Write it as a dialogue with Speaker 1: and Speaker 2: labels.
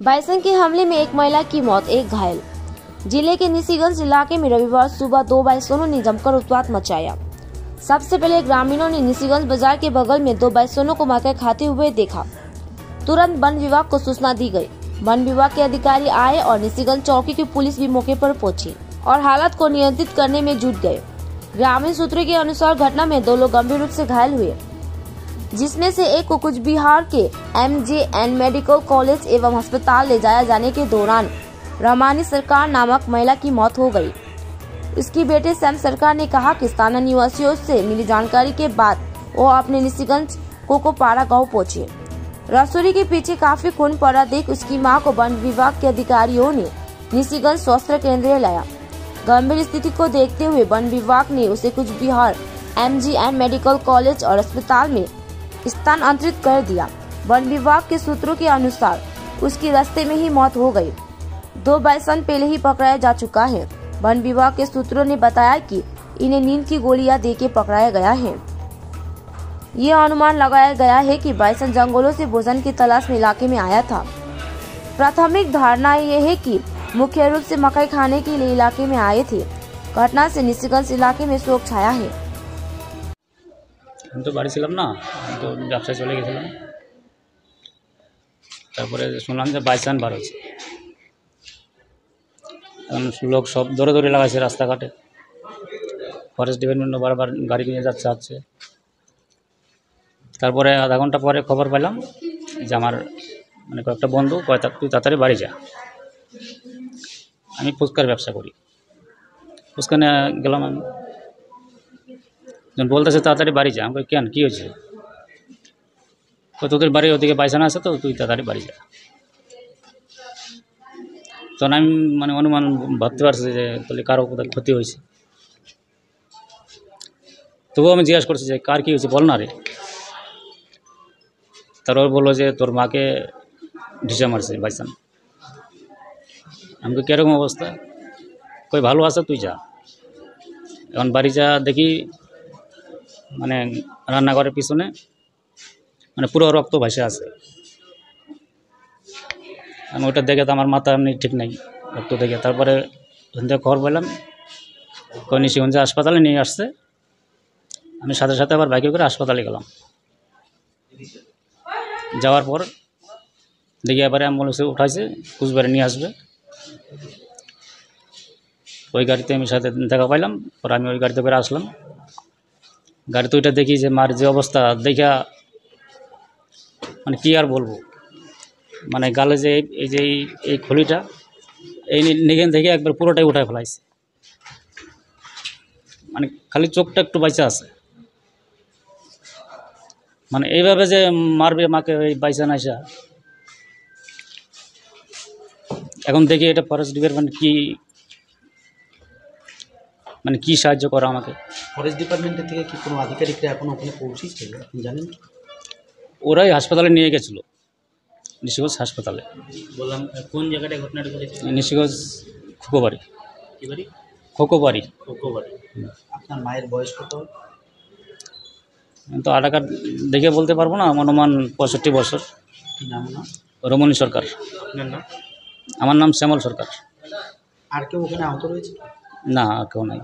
Speaker 1: Bison के हमले में एक महिला की मौत, एक घायल। जिले के निशिगंज इलाके में रविवार सुबह 2 बाइसोनों ने जमकर उत्पात मचाया। सबसे पहले ग्रामीणों ने निशिगंज बाजार के बगल में 2 बाइसोनों को मकर खाते हुए देखा। तुरंत वन विभाग को सूचना दी गई। वन विभाग के अधिकारी आए और निशिगंज चौकी की पुलिस भी मौके पर पहुंची और हालात को नियंत्रित करने में जुट गए। ग्रामीण सूत्रों के अनुसार घटना में 2 लोग गंभीर रूप से घायल हुए, जिसमें से एक को कुछ बिहार के MJN मेडिकल कॉलेज एवं अस्पताल ले जाया जाने के दौरान रमानी सरकार नामक महिला की मौत हो गई। उसकी बेटे सैम सरकार ने कहा कि स्थानीय निवासियों से मिली जानकारी के बाद वो अपने निशिगंज कोकोपारा गांव पहुंचे। रसोई के पीछे काफी खून पड़ा देख उसकी मां को वन विभाग के अधिकारियों ने निशिगंज स्वास्थ्य केंद्र लाया। गंभीर स्थिति को देखते हुए वन विभाग ने उसे कुछ बिहार MGN मेडिकल कॉलेज और अस्पताल में स्थानांतरित कर दिया। वन विभाग के सूत्रों के अनुसार उसकी रास्ते में ही मौत हो गई। 2 बाइसन पहले ही पकड़ाया जा चुका है। वन विभाग के सूत्रों ने बताया कि इन्हें नींद की गोलियां देके पकड़ाया गया है। ये अनुमान लगाया गया है कि बाइसन जंगलों से भोजन की तलाश में इलाके में आया था। प्राथमिक धारणा यह है कि मुख्य रूप से मकई खाने के लिए इलाके में आए थे। घटना से निशिगंज इलाके में शोक छाया है।
Speaker 2: हम तो बाड़ी ছিলাম না, তো ব্যবসায় চলে গেছিলাম। তারপরে শুনলাম যে বাইসান বার হয়েছে। এখন লোক সব দৌড়াদৌড়ি লাগাইছে রাস্তাঘাটে। ফরেস্ট ডিপার্টমেন্টও বারবার গাড়ি নিয়ে যাচ্ছে আসছে। তারপরে আধা ঘন্টা পরে খবর পেলাম যে আমার মানে কয়েকটা বন্ধু কয় তুই তাড়াতাড়ি বাড়ি যা। আমি ফুচকার ব্যবসা করি। ফুচকা নিয়ে গেলাম আমি। যখন বলতেছে তাড়াতাড়ি বাড়ি যা, আমি কেন কী হয়েছে? তোদের বাড়ির ওদিকে বাইসান আছে তো, তুই তাড়াতাড়ি বাড়ি যা। তখন আমি মানে অনুমান ভাবতে পারছি যে তাহলে কারো কোথাও ক্ষতি হয়েছে। তবুও আমি জিজ্ঞাসা করছি যে কার কী হয়েছে বল না রে। তারপর বললো যে তোর মাকে ঢিসা মারছে বাইসান। আমি কীরকম অবস্থা? কই ভালো আছে, তুই যা। এখন বাড়ি যা দেখি মানে রান্নাঘরের পিছনে মানে পুরো রক্ত ভাসে আছে। আমি ওটা দেখে তো আমার মাথা এমনি ঠিক নাই, রক্ত দেখে। তারপরে ওখান থেকে খবর পেলাম নিশিগঞ্জ হাসপাতালে নিয়ে আসছে। আমি সাথে সাথে আবার বাইকে করে হাসপাতালে গেলাম। যাওয়ার পর দেখি এবারে অ্যাম্বুলেন্সে উঠাইছে, কুচবিহারে নিয়ে আসবে। ওই গাড়িতে আমি সাথে দেখা পাইলাম। পরে আমি ওই গাড়িতে করে আসলাম। গাড়িতে ওইটা দেখি যে মার যে অবস্থা দেখা মানে কী আর বলবো, মানে গালে যে এই যে এই খলিটা এই নিগেন থেকে একবার পুরোটাই উঠায় ফেলাইছে। মানে খালি চোখটা একটু বাইচা আছে। মানে এইভাবে যে মারবে মাকে ওই বাইচা নাইসা। এখন দেখি এটা ফরেস্ট ডিপার্টমেন্ট কি মানে কি সাহায্য করা আমাকে।
Speaker 3: ফরেস্ট ডিপার্টমেন্টের থেকে কি কোনো আধিকারিকরা এখন ওখানে পৌঁছেছে আপনি জানেন?
Speaker 2: ওরাই হাসপাতালে নিয়ে গেছিলো, নিশিগঞ্জ হাসপাতালে।
Speaker 3: বললাম কোন জায়গাটায় ঘটনাটা ঘটেছে?
Speaker 2: নিশিগঞ্জ খোকোবাড়ি।
Speaker 3: কী বাড়ি?
Speaker 2: খোকোবাড়ি।
Speaker 3: কোকোবাড়ি। আপনার মায়ের বয়স কত?
Speaker 2: তো আধার কার্ড দেখে বলতে পারবো না, অনুমান 65 বছর।
Speaker 3: কী নাম না?
Speaker 2: রমণী সরকার।
Speaker 3: আপনার নাম?
Speaker 2: আমার নাম শ্যামল সরকার।
Speaker 3: আর কেউ ওখানে আহত রয়েছে?
Speaker 2: না, আর কেউ নাই।